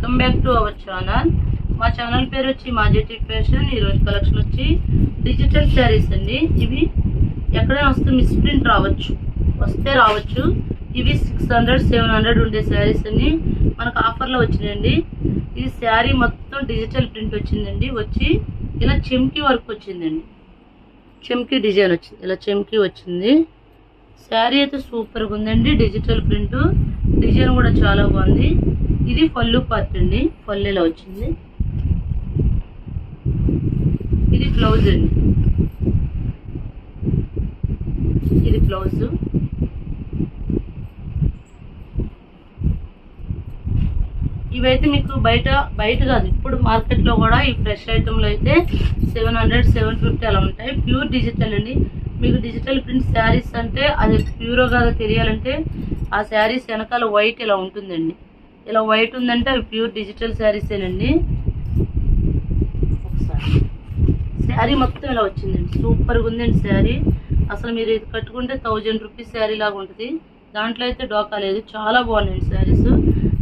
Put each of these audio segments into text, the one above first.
Welcome back to our channel. మా channel పేరు వచ్చి మాజెటిక్ ఫ్యాషన్. ఈరోజు కలెక్షన్ వచ్చి డిజిటల్ శారీస్ అండి. ఇవి ఎక్కడైనా వస్తే మిస్ప్రింట్ రావచ్చు. ఇవి 600-700 ఉండే శారీస్ అన్ని మనకు ఆఫర్లో వచ్చినాయండి. ఇది శారీ మొత్తం డిజిటల్ ప్రింట్ వచ్చిందండి. వచ్చి ఇలా చెమ్కీ వర్క్ వచ్చిందండి. చెమ్కీ డిజైన్ వచ్చింది, ఇలా చెమ్కీ వచ్చింది. శారీ అయితే సూపర్గా ఉందండి. డిజిటల్ ప్రింట్ డిజైన్ కూడా చాలా బాగుంది. ఇది పళ్ళు పార్ట్ అండి, పళ్ళు ఇలా వచ్చింది. ఇది బ్లౌజ్ అండి, ఇది బ్లౌజ్. ఇవైతే మీకు బయట కాదు, ఇప్పుడు మార్కెట్లో కూడా ఈ ఫ్రెష్ ఐటెంలో అయితే 700-750 అలా ఉంటాయి. ప్యూర్ డిజిటల్ అండి. మీకు డిజిటల్ ప్రింట్ శారీస్ అంటే అది ప్యూరో కాదో తెలియాలంటే ఆ శారీస్ వెనకాల వైట్ ఇలా ఉంటుందండి. ఇలా వైట్ ఉందంటే అవి ప్యూర్ డిజిటల్ శారీసేనండి. ఒకసారి శారీ మొత్తం ఇలా వచ్చిందండి. సూపర్గా ఉందండి శారీ. అసలు మీరు ఇది కట్టుకుంటే 1000 రూపీస్ శారీ లాగా ఉంటుంది. దాంట్లో అయితే డోకా లేదు. చాలా బాగున్నాయండి శారీస్.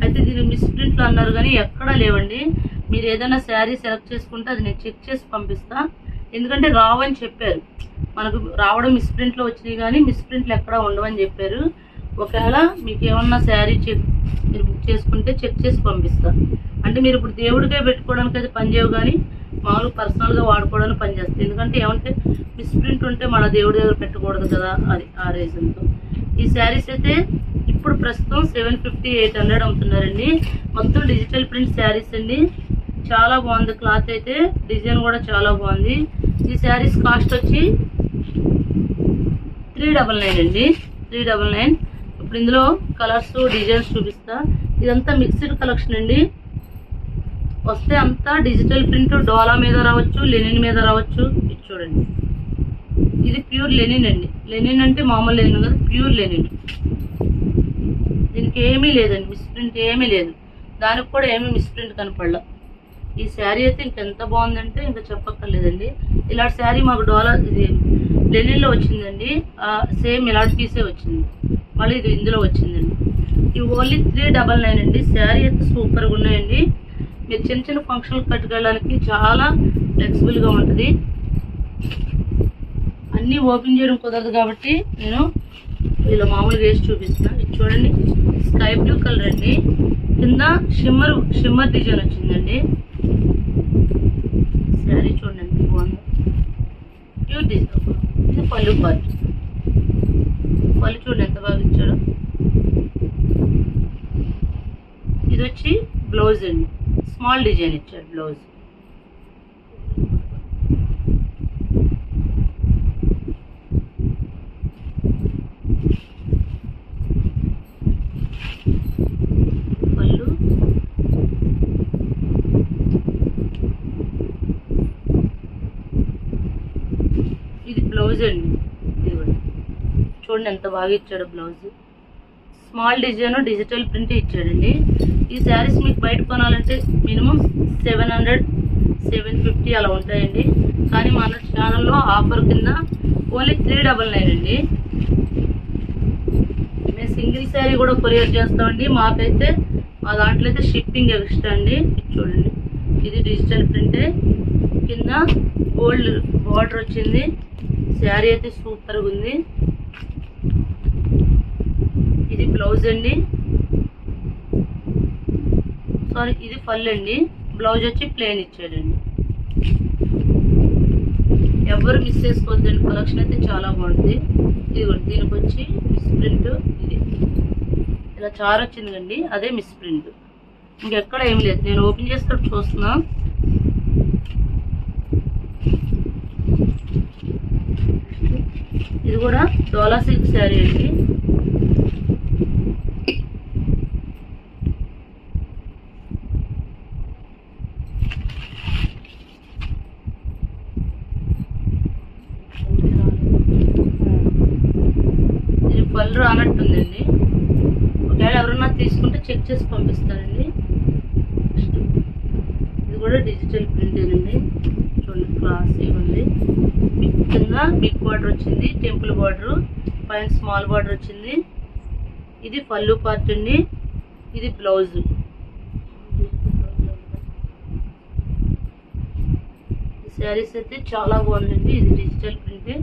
అయితే దీన్ని మిస్ప్రింట్లు అన్నారు కానీ ఎక్కడా లేవండి. మీరు ఏదైనా శారీ సెలెక్ట్ చేసుకుంటే అది నేను చెక్ చేసి పంపిస్తా. ఎందుకంటే రావని చెప్పారు. మనకు రావడం మిస్ప్రింట్లో వచ్చినాయి కానీ మిస్ప్రింట్లు ఎక్కడా ఉండవని చెప్పారు. ఒకవేళ మీకు ఏమన్నా శారీ మీరు బుక్ చేసుకుంటే చెక్ చేసి పంపిస్తా. అంటే మీరు ఇప్పుడు దేవుడికే పెట్టుకోవడానికి అయితే పనిచేయవు కానీ మామూలు పర్సనల్గా వాడుకోవడానికి పనిచేస్తాయి. ఎందుకంటే ఏమంటే మిస్ప్రింట్ ఉంటే మన దేవుడి దగ్గర పెట్టకూడదు కదా, అది ఆ రీజన్తో. ఈ శారీస్ అయితే ఇప్పుడు ప్రస్తుతం 750-800 అమ్ముతున్నారండి. మొత్తం డిజిటల్ ప్రింట్ శారీస్ అండి. చాలా బాగుంది క్లాత్ అయితే, డిజైన్ కూడా చాలా బాగుంది. ఈ శారీస్ కాస్ట్ వచ్చి 399 అండి, 399. ఇప్పుడు ఇందులో కలర్స్ డిజైన్స్ చూపిస్తా. ఇదంతా మిక్స్డ్ కలెక్షన్ అండి. వస్తే అంతా డిజిటల్ ప్రింట్ డోలా మీద రావచ్చు, లెనిన్ మీద రావచ్చు. ఇది చూడండి, ఇది ప్యూర్ లెనిన్ అండి. లెనిన్ అంటే మామూలు లెనిన్ కదా, ప్యూర్ లెనిన్. దీనికి ఏమీ లేదండి, మిస్ప్రింట్ ఏమీ లేదు. దానికి కూడా ఏమీ మిస్ప్రింట్ కనపడలా. ఈ శారీ అయితే ఇంకెంత బాగుందంటే ఇంకా చెప్పక్కర్లేదండి. ఇలాంటి శారీ మాకు డోలా ఇది లెనిన్లో వచ్చిందండి. సేమ్ ఇలాంటి పీసే వచ్చింది. మళ్ళీ ఇది ఇందులో వచ్చిందండి. ఇవి ఓన్లీ 399 అండి. శారీ అయితే సూపర్గా ఉన్నాయండి. మీరు చిన్న చిన్న ఫంక్షన్లు కట్టుకెళ్ళడానికి చాలా ఫ్లెక్సిబుల్గా ఉంటుంది. అన్నీ ఓపెన్ చేయడం కుదరదు కాబట్టి నేను ఇలా మామూలుగా వేసి చూపిస్తున్నాను. ఇది చూడండి, స్కై బ్లూ కలర్ అండి. కింద షిమ్మర్ డిజైన్ వచ్చిందండి. శారీ చూడండి బాగుంది, ప్యూర్ డిజైన్. ఇది పళ్ళు పార్ట్. పళ్ళు చూడండి ఎంత బాగా ఇచ్చాడు. ఇది వచ్చి బ్లౌజ్ అండి, స్మాల్ డిజైన్ ఇచ్చాడు బ్లౌజ్. పళ్ళు ఇది బ్లౌజ్ అండి. ఇది కూడా చూడండి ఎంత బాగా ఇచ్చాడు blouse. Small design digital print ఇచ్చాడండి. ఈ శారీస్ మీకు బయట కొనాలంటే మినిమం 700-750 అలా ఉంటాయండి. కానీ మన ఛానల్లో ఆఫర్ కింద ఓన్లీ 399 అండి. మేము సింగిల్ శారీ కూడా కొరియర్ చేస్తామండి. మాకైతే మా దాంట్లో అయితే షిప్పింగ్ ఎక్స్ట్రా అండి. చూడండి, ఇది డిజిటల్ ప్రింటే. కింద గోల్డ్ బార్డర్ వచ్చింది. శారీ అయితే సూపర్గా ఉంది. ఇది బ్లౌజ్ అండి, సారీ ఇది పళ్ళు అండి. బ్లౌజ్ వచ్చి ప్లెయిన్ ఇచ్చాడండి. ఎవరు మిస్ చేసుకోవద్దండి, కలెక్షన్ అయితే చాలా బాగుంటుంది. ఇది దీనికి వచ్చి మిస్ ప్రింట్. ఇది ఇలా చారు వచ్చింది కండి, అదే మిస్ ప్రింట్. ఇంకెక్కడ ఏం లేదు. నేను ఓపెన్ చేస్తే చూస్తున్నా. ఇది కూడా డోలా సిల్క్ శారీ అండి. ఇది పళ్ళు రానట్టుందండి. ఒకవేళ ఎవరన్నా తీసుకుంటే చెక్ చేసి పంపిస్తానండి. ఇది కూడా డిజిటల్ ప్రింటేనండి. చూడండి క్లాసీగా ఉంది. కింద బిగ్ బార్డర్ వచ్చింది, టెంపుల్ బార్డర్, పైన స్మాల్ బార్డర్ వచ్చింది. ఇది పళ్ళు పార్ట్ అండి. ఇది బ్లౌజ్. శారీస్ అయితే చాలా బాగుందండి. ఇది డిజిటల్ ప్రింటే.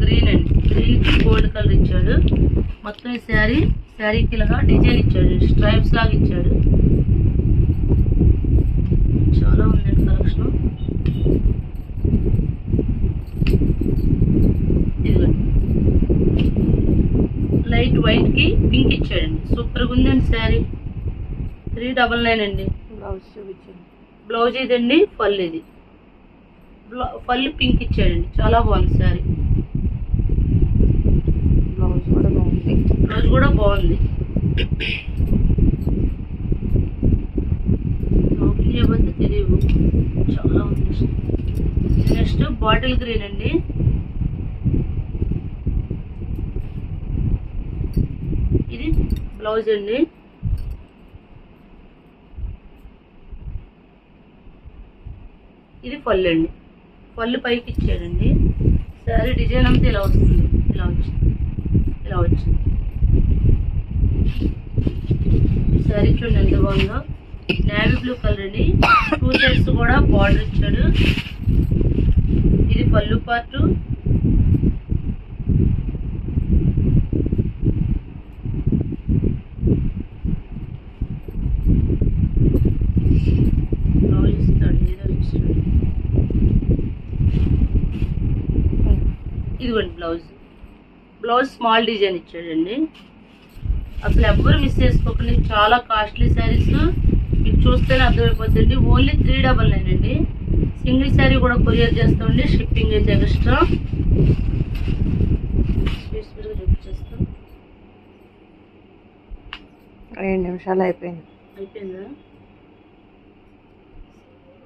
గ్రీన్ అండి, గ్రీన్కి గోల్డ్ కలర్ ఇచ్చాడు. మొత్తం ఈ శారీకి ఇలాగా డిజైన్ ఇచ్చాడు, స్ట్రైప్స్ లాగా ఇచ్చాడు. చాలా ఉందండి కలెక్షన్. ఇదిగోండి లైట్ వైట్ కి పింక్ ఇచ్చాడండి. సూపర్గా ఉందండి శారీ. 399 అండి. బ్లౌజ్ చూపించండి. బ్లౌజ్ ఇదండి, పళ్ళు ఇది. పళ్ళు పింక్ ఇచ్చాడండి. చాలా బాగుంది శారీ. బ్లౌజ్ కూడా బాగుంది. బ్లౌజ్ కూడా బాగుంది. ఓపెన్ చేయబోతే తెలియదు, చాలా ఉంది. నెక్స్ట్ బాటిల్ గ్రీన్ అండి. ఇది బ్లౌజ్ అండి. ఇది పళ్ళు అండి. పళ్ళు పైకి ఇచ్చాడండి. శారీ డిజైన్ అంతా ఇలా వస్తుంది, ఇలా వచ్చింది. శారీ చూడండి ఎంత బాగుందో. నేవీ బ్లూ కలర్ అండి. 2 సైడ్స్ కూడా బార్డర్ ఇచ్చాడు. ఇది పళ్ళు పార్టు. బ్లౌజ్ ఇస్తాడు, ఏదో ఇస్తాడు. ఇదిగోండి బ్లౌజ్ స్మాల్ డిజైన్ ఇచ్చాడండి. అసలు ఎవ్వరు మిస్ చేసుకోకండి. చాలా కాస్ట్లీ శారీస్, మీకు చూస్తేనే అర్థమైపోతుంది. ఓన్లీ 399 అండి. సింగిల్ శారీ కూడా కొరియర్ చేస్తామండి. షిప్పింగ్ అయితే ఎక్స్ట్రా. స్పీడ్గా చూపించేస్తాం. 2 నిమిషాలు అయిపోయిందా?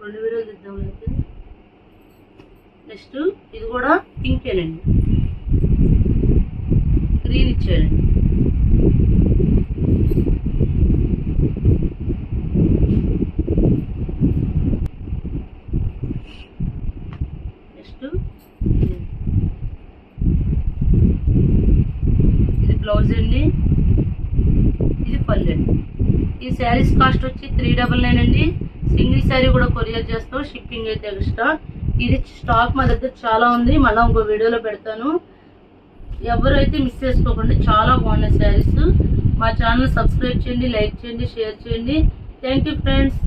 2 వీడియోలు తీద్దాం అయితే. నెక్స్ట్ ఇది కూడా పింకేనండి, గ్రీన్ ఇచ్చాడండి. నెక్స్ట్ ఇది బ్లౌజ్ అండి. ఇది పళ్ళు అండి. ఈ శారీస్ కాస్ట్ వచ్చి 399 అండి. సింగిల్ శారీ కూడా కొరియర్ చేస్తాం. షిప్పింగ్ అయితే ఎక్స్ట్రా. ఇది స్టాక్ మా దగ్గర చాలా ఉంది, మళ్ళీ ఇంకో వీడియోలో పెడతాను. ఎవరైతే మిస్ చేసుకోకండి. చాలా బాగున్నాయి శారీస్. మా ఛానల్ సబ్స్క్రైబ్ చేయండి, లైక్ చేయండి, షేర్ చేయండి. Thank you friends.